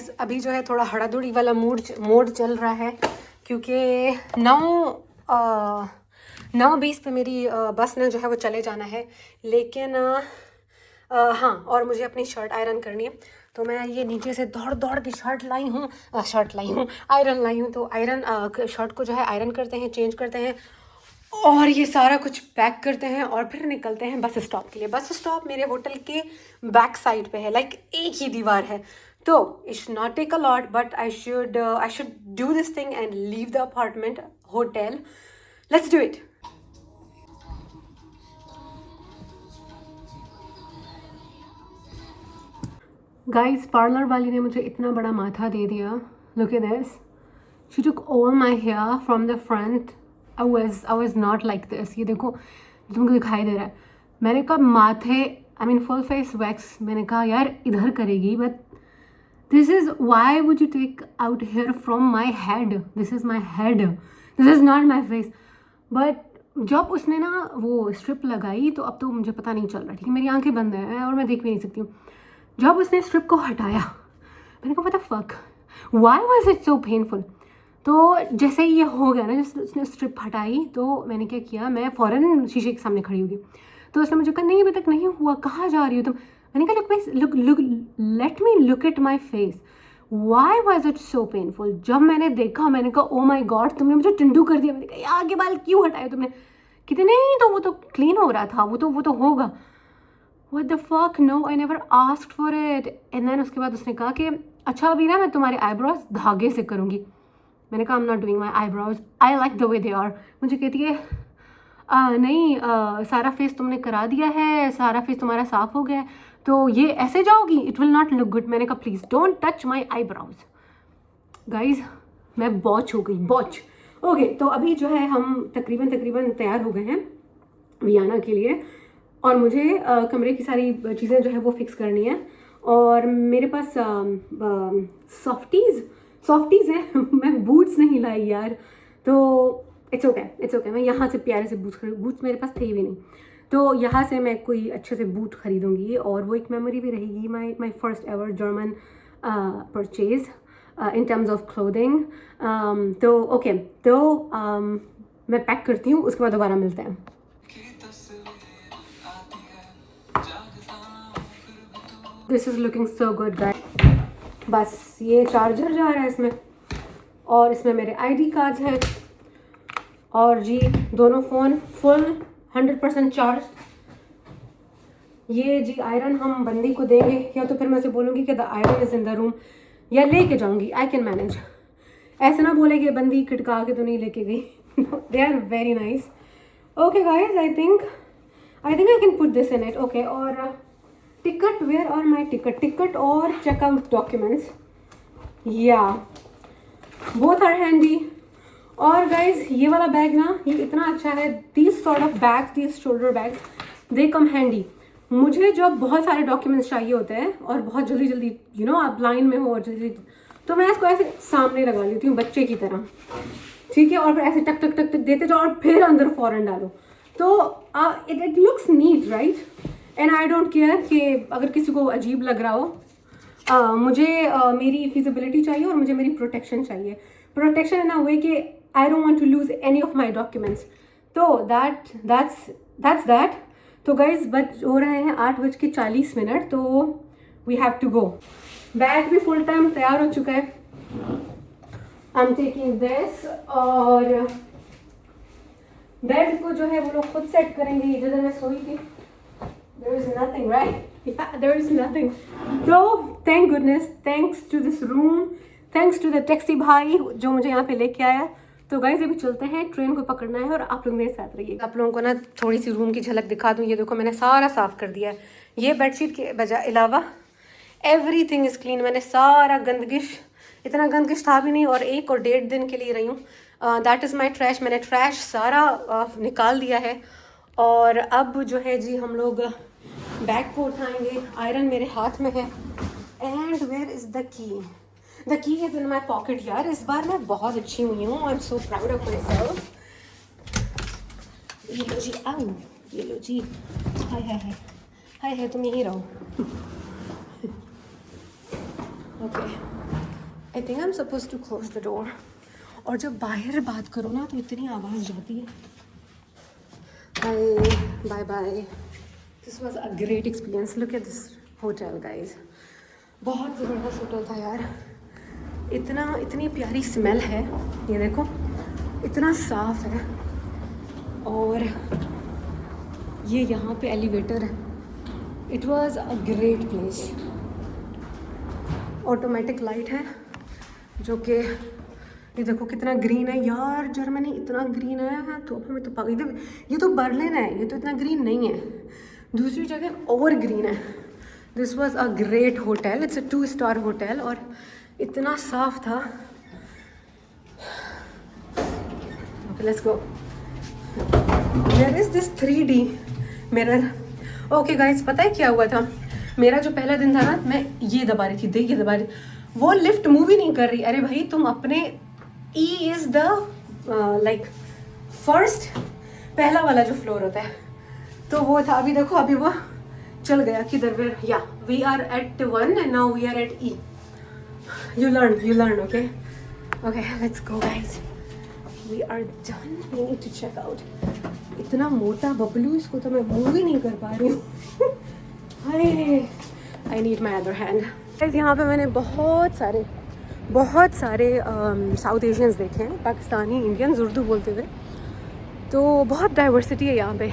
Guys अभी जो है थोड़ा हड़ादुड़ी वाला मोड चल रहा है, क्योंकि 9:20 पे मेरी बस ने जो है वो चले जाना है। लेकिन हाँ, और मुझे अपनी शर्ट आयरन करनी है, तो मैं ये नीचे से दौड़ दौड़ के आयरन लाई हूँ। तो आयरन शर्ट को जो है आयरन करते हैं, चेंज करते हैं, और ये सारा कुछ पैक करते हैं और फिर निकलते हैं बस स्टॉप के लिए। बस स्टॉप मेरे होटल के बैक साइड पे है, लाइक एक ही दीवार है। तो it's not take a lot, but I should do this thing and leave the apartment hotel. Let's do it. Guys parlour वाली ने मुझे इतना बड़ा माथा दे दिया। Look at this, she took all my hair from the front. I was not like this. ये देखो, तुमको दिखाई दे रहा है। मैंने कहा माथे, I mean full face wax, मैंने कहा यार इधर करेगी, but this is why would you take out hair from my head? This is my head, this is not my face. But जब उसने ना वो स्ट्रिप लगाई तो अब तो मुझे पता नहीं चल रहा, ठीक है, मेरी आंखें बंद हैं और मैं देख भी नहीं सकती हूँ। जब उसने स्ट्रिप को हटाया, मैंने कहा what the fuck, why was it so painful. तो जैसे ही ये हो गया ना, जैसे उसने स्ट्रिप हटाई, तो मैंने क्या किया, मैं फ़ौरन शीशे के सामने खड़ी हो गई। तो उसने मुझे कहा नहीं अभी तक नहीं हुआ, कहाँ जा रही हो तुम? मैंने कहा look let me look at my face, why was it so painful. जब मैंने देखा, मैंने कहा ओ माई गॉड, तुमने मुझे टिंडू कर दिया। मैंने कहा यार आगे बाल क्यों हटाए तुमने? कहते नहीं तो वो तो क्लीन हो रहा था, वो तो होगा। What the fuck, no, I never asked for it. And then उसके बाद उसने कहा कि अच्छा अभी ना मैं तुम्हारे आईब्रोज धागे से करूँगी। मैंने कहा I'm not doing my eyebrows, I like the way they are. मुझे कहती है नहीं सारा फेस तुमने करा दिया है, सारा फेस तुम्हारा साफ़ हो गया है, तो ये ऐसे जाओगी, it will not look good. मैंने कहा please don't touch my eyebrows. Guys मैं बॉच हो गई, बॉच। ओके, तो अभी जो है हम तकरीबन तैयार हो गए हैं वियना के लिए, और मुझे कमरे की सारी चीज़ें जो है वो फिक्स करनी है। और मेरे पास सॉफ्टीज़ हैं मैं बूट्स नहीं लाई यार, तो इट्स ओके। मैं यहाँ से प्यारे से बूट्स मेरे पास थे भी नहीं, तो यहाँ से मैं कोई अच्छे से बूट खरीदूँगी, और वो एक मेमोरी भी रहेगी, my first ever German purchase in terms of clothing. तो ओके, तो मैं पैक करती हूँ, उसके बाद दोबारा मिलते हैं। This is looking so good guys. बस ये चार्जर जा रहा है इसमें, और इसमें मेरे आईडी कार्ड्स हैं, और जी दोनों फ़ोन फुल 100% चार्ज। ये जी आयरन हम बंदी को देंगे, या तो फिर मैं उसे बोलूँगी कि the iron is in the room, या लेके जाऊँगी, आई कैन मैनेज। ऐसे ना बोले कि बंदी खटका के तो नहीं लेके गई। They are very nice. Okay guys, I think I can put this in it. Okay, और ticket, where are my ticket और checkout documents, yeah both are handy. और गाइज ये वाला बैग ना, ये इतना अच्छा है, these sort of bags, these shoulder bags, they come handy. मुझे जब बहुत सारे डॉक्यूमेंट्स चाहिए होते हैं और बहुत जल्दी यू नो आप लाइन में हो और जल्दी, तो मैं इसको ऐसे सामने लगा लेती हूँ बच्चे की तरह, ठीक है, और फिर ऐसे टक टक टक टक देते जाओ और फिर अंदर फ़ौरन डालो, तो it looks neat, right? And I don't care कि अगर किसी को अजीब लग रहा हो। मुझे मेरी फिजिबिलिटी चाहिए और मुझे मेरी प्रोटेक्शन चाहिए। प्रोटेक्शन इन अ वे कि I don't want to lose any of my documents. तो दैट्स दैट। तो गाइज बज हो रहे हैं 8:40, तो we have to go. Bag भी फुल टाइम तैयार हो चुका है। आई एम टेकिंग दिस, और बेड को जो है वो लोग खुद सेट करेंगे। जिधर मैं सोई थी there is nothing, right? Yeah, there is nothing. So thank goodness, thanks to this room, thanks to the taxi भाई जो मुझे यहाँ पे लेके आया। तो गाइस अभी चलते हैं, ट्रेन को पकड़ना है, और आप लोग मेरे साथ रहिए। आप लोगों को ना थोड़ी सी रूम की झलक दिखा दूँ। ये देखो मैंने सारा साफ कर दिया है। ये बेडशीट के बजाय अलावा एवरीथिंग इज़ क्लीन। मैंने सारा गंदगिश, इतना गंदगिश था भी नहीं, और 1 और 1.5 दिन के लिए रही हूँ। That is my trash. मैंने ट्रैश सारा निकाल दिया है, और अब जो है जी हम लोग बैग को उठाएंगे। आयरन मेरे हाथ में है, and where is the key? The key is in my pocket. यार इस बार मैं बहुत अच्छी हुई हूँ, I am so proud of myself. ये लो जी, आओ, ये लो जी। हाय हाय हाय हाय हाय, तुम यहीं रहो। Okay I think I am suppose to close the door. और जब बाहर बात करो ना तो इतनी आवाज़ जाती है। Bye bye. This was a great experience. Look at this hotel guys. बहुत ज़बरदस्त होटल था यार। इतनी प्यारी स्मेल है, ये देखो इतना साफ है। और ये यहाँ पे एलिवेटर है। It was a great place. Automatic light है जो कि ये देखो कितना ग्रीन है यार। जर्मनी इतना ग्रीन है तो हमें तो इधर ये तो बर्लिन है, ये तो इतना ग्रीन नहीं है। दूसरी जगह और ग्रीन है। This was a great hotel. It's a 2 star hotel और इतना साफ था। Okay let's go. There is this 3D mirror. Okay guys, पता है क्या हुआ था? मेरा जो पहला दिन था ना, मैं ये दबा रही थी, देख ये दबा रही, वो लिफ्ट मूव ही नहीं कर रही। अरे भाई तुम अपने E is the like first, पहला वाला जो फ्लोर होता है, तो वो था। अभी देखो अभी वो चल गया किधर पे। या we are at 1 and now we are at E। you learn okay let's go guys, we are done, we need to check out। इतना मोटा बबलू, इसको तो मैं मूव ही नहीं कर पा रही हूँ। I need my other hand. Guys यहाँ पे मैंने बहुत सारे साउथ एशियंस देखे हैं, पाकिस्तानी, इंडियंस, उर्दू बोलते हुए। तो बहुत डाइवर्सिटी है यहाँ पे।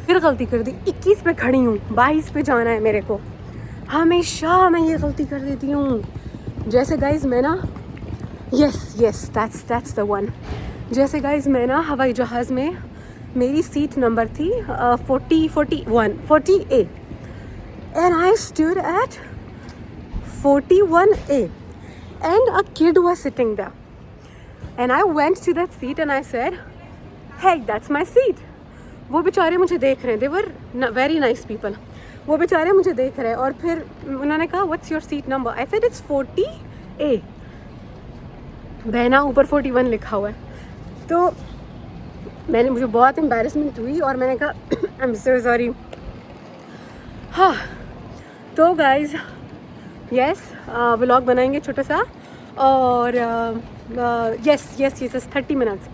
फिर गलती कर दी, 21 पे खड़ी हूँ, 22 पे जाना है मेरे को। हमेशा मैं ये गलती कर देती हूँ। जैसे गाइज मैं ना यस दैट्स द वन। जैसे गाइज मैं ना हवाई जहाज़ में, मेरी सीट नंबर थी 40A and I stood at 41A and a kid was sitting there and I went to that seat and I said, hey, that's my seat। वो बेचारे मुझे देख रहे हैं, they were very nice people। वो बेचारे मुझे देख रहे हैं और फिर उन्होंने कहा what's your seat number? I said it's 40A। बहना ऊपर 41 लिखा हुआ है। तो मुझे बहुत एम्बैरेसमेंट हुई और मैंने कहा आई एम सो सॉरी। हाँ तो गाइज यस, व्लॉग बनाएंगे छोटा सा। और yes 30 minutes.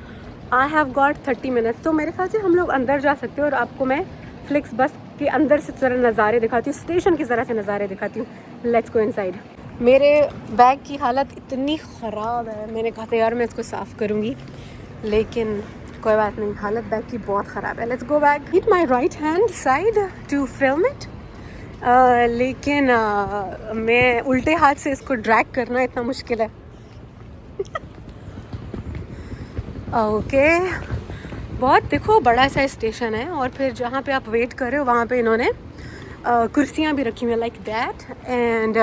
I have got 30 minutes. तो मेरे ख्याल से हम लोग अंदर जा सकते हैं और आपको मैं फ्लिक्स बस के अंदर से ज़रा नज़ारे दिखाती हूँ, स्टेशन की ज़रा से नज़ारे दिखाती हूँ। Let's go inside. मेरे बैग की हालत इतनी ख़राब है, मैंने कहा था यार मैं इसको साफ़ करूँगी, लेकिन कोई बात नहीं, हालत बैग की बहुत ख़राब है। Let's go back. Hit my right hand side to film it. लेकिन मैं उल्टे हाथ से इसको ड्रैग करना इतना मुश्किल है। ओके बहुत देखो बड़ा सा स्टेशन है और फिर जहाँ पे आप वेट कर रहे हो वहाँ पे इन्होंने कुर्सियाँ भी रखी हुई हैं like that. And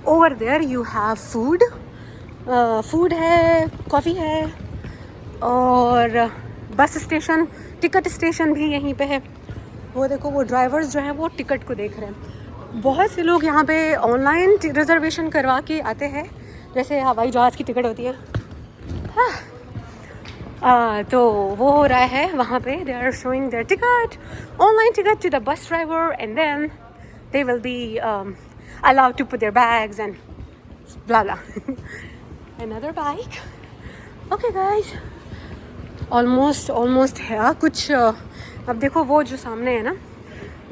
over there you have food है, कॉफ़ी है। और बस स्टेशन, टिकट स्टेशन भी यहीं पे है। वो देखो वो ड्राइवर्स जो हैं वो टिकट को देख रहे हैं। बहुत से लोग यहाँ पे ऑनलाइन रिजर्वेशन करवा के आते हैं, जैसे हवाई जहाज़ की टिकट होती है। तो वो हो रहा है वहाँ पे। They are showing their ticket, online ticket to the bus driver and then they will be allowed to put their bags and blah blah। Another bike। Okay guys, almost है कुछ। अब देखो वो जो सामने है ना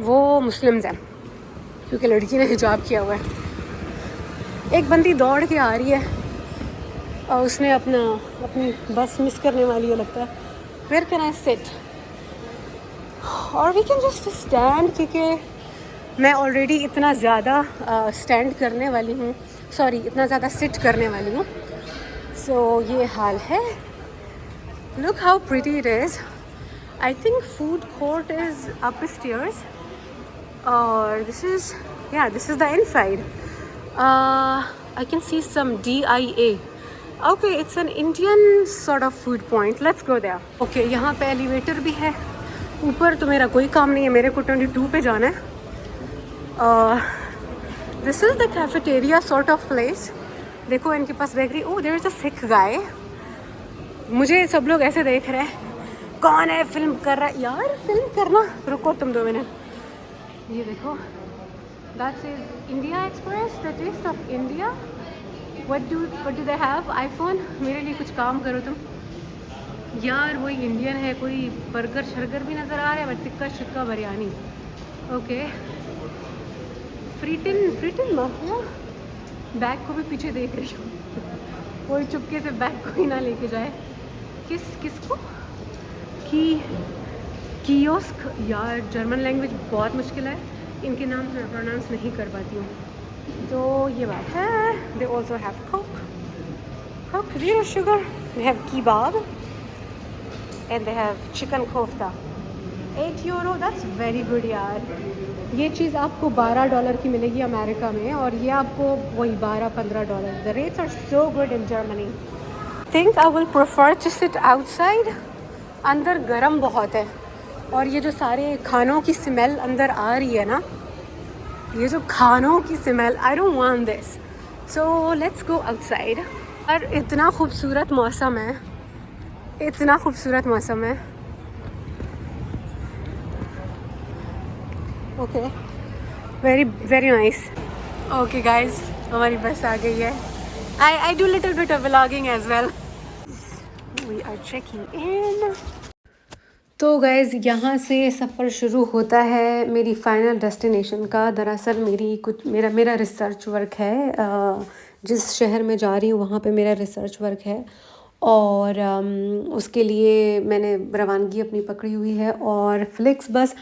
वो मुस्लिम्स हैं, क्योंकि लड़की ने हिजाब किया हुआ है। एक बंदी दौड़ के आ रही है और उसने अपनी बस मिस करने वाली है लगता है। Where can I sit? और we can just stand, क्योंकि मैं ऑलरेडी इतना ज़्यादा स्टैंड करने वाली हूँ, सॉरी इतना ज़्यादा सिट करने वाली हूँ। सो ये हाल है। Look how pretty it is. I think food court is upstairs और this is the inside. I can see some DIA। Okay it's an Indian sort of food point. Let's go there. Okay यहाँ पे elevator भी है ऊपर, तो मेरा कोई काम नहीं है, मेरे को 22 पे जाना है। This is the cafeteria sort of place. देखो इनके पास bakery. Oh there is a Sikh guy. मुझे सब लोग ऐसे देख रहे हैं, कौन है फिल्म कर रहा है? यार फिल्म करना, रुको तुम 2 मिनट। ये देखो that's is India Express, the taste of India. What do they have iPhone? मेरे लिए कुछ काम करो तुम यार। वही इंडियन है, कोई बर्गर शर्गर भी नज़र आ रहा है, बट टिक्का शिक्का बिरयानी। ओके, फ्रीटिन फ्रीटिन माफिया। बैग को भी पीछे देख रही हूँ कोई चुपके से बैग को ही ना लेके जाए। किसको की कियोस्क। यार जर्मन लैंग्वेज बहुत मुश्किल है, इनके नाम प्रोनाउंस नहीं कर पाती हूँ, तो ये बात है। They also have coke 0 sugar, they have kebab and they have chicken kofta। €8, that's very good यार। ये चीज़ आपको $12 की मिलेगी अमेरिका में, और ये आपको वही $12-15। The rates are so good in Germany. Think I will prefer to sit outside. अंदर गर्म बहुत है, और ये जो सारे खानों की स्मेल अंदर आ रही है ना, ये जो खानों की smell, I don't want this, so let's go outside. और इतना खूबसूरत मौसम है, इतना खूबसूरत मौसम है। Okay, very very nice. Okay guys, हमारी बस आ गई है। I do little bit of vlogging as well. We are checking in. तो गाइज़, यहाँ से सफ़र शुरू होता है मेरी फ़ाइनल डेस्टिनेशन का। दरअसल मेरा रिसर्च वर्क है। जिस शहर में जा रही हूँ वहाँ पे मेरा रिसर्च वर्क है, और उसके लिए मैंने रवानगी अपनी पकड़ी हुई है। और फ्लिक्स बस,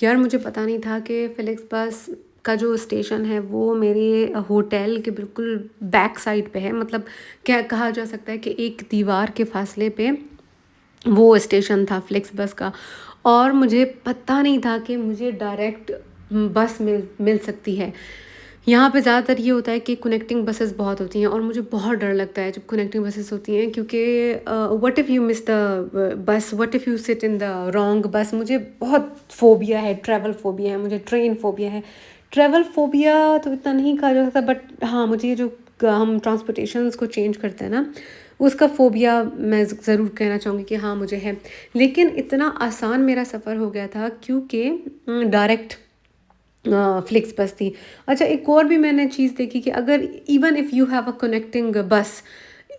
यार मुझे पता नहीं था कि फ्लिक्स बस का जो स्टेशन है वो मेरे होटल के बिल्कुल बैक साइड पे है। मतलब क्या कहा जा सकता है कि एक दीवार के फासले पे वो स्टेशन था फ्लिक्स बस का। और मुझे पता नहीं था कि मुझे डायरेक्ट बस मिल सकती है। यहाँ पे ज़्यादातर ये होता है कि कनेक्टिंग बसेस बहुत होती हैं, और मुझे बहुत डर लगता है जब कनेक्टिंग बसेस होती हैं, क्योंकि what if you miss the bus, what if you sit in the wrong बस। मुझे बहुत फ़ोबिया है, ट्रैवल फ़ोबिया है, मुझे ट्रेन फ़ोबिया है। ट्रैवल फ़ोबिया तो इतना नहीं कहा जा सकता, बट हाँ, मुझे ये जो हम ट्रांसपोर्टेशंस को चेंज करते हैं ना, उसका फ़ोबिया मैं ज़रूर कहना चाहूँगी कि हाँ मुझे है। लेकिन इतना आसान मेरा सफ़र हो गया था क्योंकि डायरेक्ट फ्लिक्स बस थी। अच्छा, एक और भी मैंने चीज़ देखी कि अगर even if you have a connecting bus,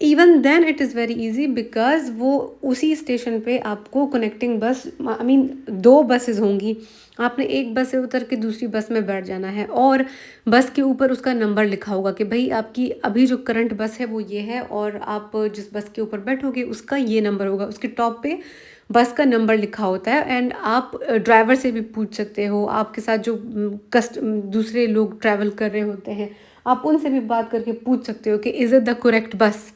even then it is very easy, because वो उसी स्टेशन पे आपको कनेक्टिंग बस, आई मीन 2 बसेस होंगी। आपने एक बस से उतर के दूसरी बस में बैठ जाना है, और बस के ऊपर उसका नंबर लिखा होगा कि भाई आपकी अभी जो करंट बस है वो ये है, और आप जिस बस के ऊपर बैठोगे उसका ये नंबर होगा। उसके टॉप पे बस का नंबर लिखा होता है। एंड आप ड्राइवर से भी पूछ सकते हो, आपके साथ जो दूसरे लोग ट्रैवल कर रहे होते हैं, आप उनसे भी बात करके पूछ सकते हो कि इज़ इट द करेक्ट बस।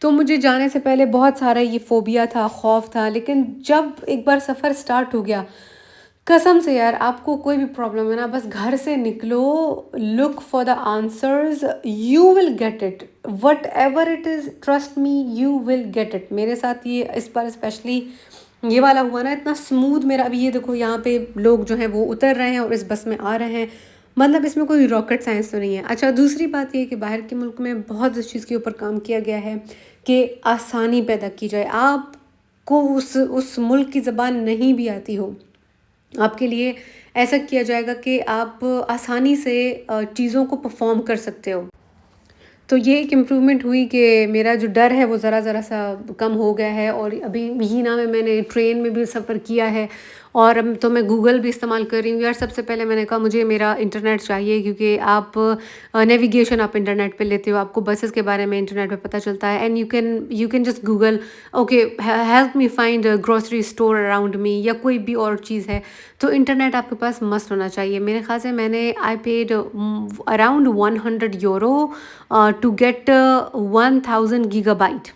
तो मुझे जाने से पहले बहुत सारा ये फ़ोबिया था, खौफ था, लेकिन जब एक बार सफ़र स्टार्ट हो गया, कसम से यार, आपको कोई भी प्रॉब्लम है ना, बस घर से निकलो, look for the answers, you will get it, what ever it is, trust me, you will get it. मेरे साथ ये इस बार स्पेशली ये वाला हुआ ना, इतना स्मूथ मेरा। अभी ये देखो, यहाँ पे लोग जो हैं वो उतर रहे हैं और इस बस में आ रहे हैं, मतलब इसमें कोई रॉकेट साइंस तो नहीं है। अच्छा, दूसरी बात ये कि बाहर के मुल्क में बहुत इस चीज़ के ऊपर काम किया गया है कि आसानी पैदा की जाए। आपको उस मुल्क की ज़बान नहीं भी आती हो, आपके लिए ऐसा किया जाएगा कि आप आसानी से चीज़ों को परफॉर्म कर सकते हो। तो ये एक इम्प्रूवमेंट हुई कि मेरा जो डर है वो ज़रा सा कम हो गया है। और अभी महीना में मैंने ट्रेन में भी सफ़र किया है, और अब तो मैं गूगल भी इस्तेमाल कर रही हूँ। यार सबसे पहले मैंने कहा मुझे मेरा इंटरनेट चाहिए, क्योंकि आप नेविगेशन आप इंटरनेट पे लेते हो, आपको बसेस के बारे में इंटरनेट पे पता चलता है। And you can just Google, okay help me find grocery store around me, या कोई भी और चीज़ है। तो इंटरनेट आपके पास मस्ट होना चाहिए। मेरे ख्याल से मैंने I paid around €100 to get 1000 gigabyte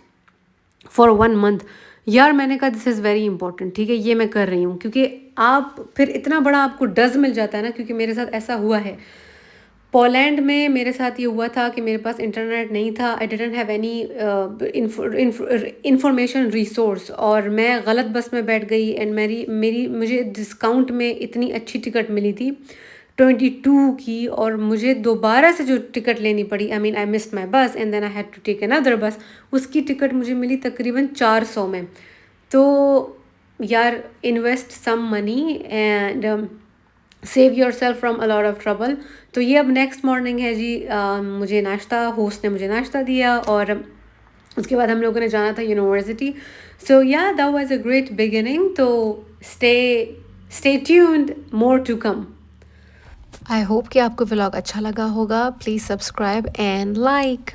for 1 month. यार मैंने कहा दिस इज़ वेरी इंपॉर्टेंट, ठीक है, ये मैं कर रही हूँ, क्योंकि आप फिर इतना बड़ा आपको डज मिल जाता है ना। क्योंकि मेरे साथ ऐसा हुआ है, पोलैंड में मेरे साथ ये हुआ था कि मेरे पास इंटरनेट नहीं था। I didn't have any information resource, और मैं गलत बस में बैठ गई। एंड मुझे डिस्काउंट में इतनी अच्छी टिकट मिली थी 22 की, और मुझे दोबारा से जो टिकट लेनी पड़ी, I mean I missed my bus and then I had to take another bus. उसकी टिकट मुझे मिली तकरीबन 400 में। तो यार invest some money, and save yourself from a lot of trouble. तो ये अब नेक्स्ट मॉर्निंग है जी। मुझे नाश्ता, होस्ट ने मुझे नाश्ता दिया और उसके बाद हम लोगों ने जाना था university. So yeah that was a great beginning. तो stay stay tuned, more to come. I hope कि आपको व्लॉग अच्छा लगा होगा। Please subscribe and like.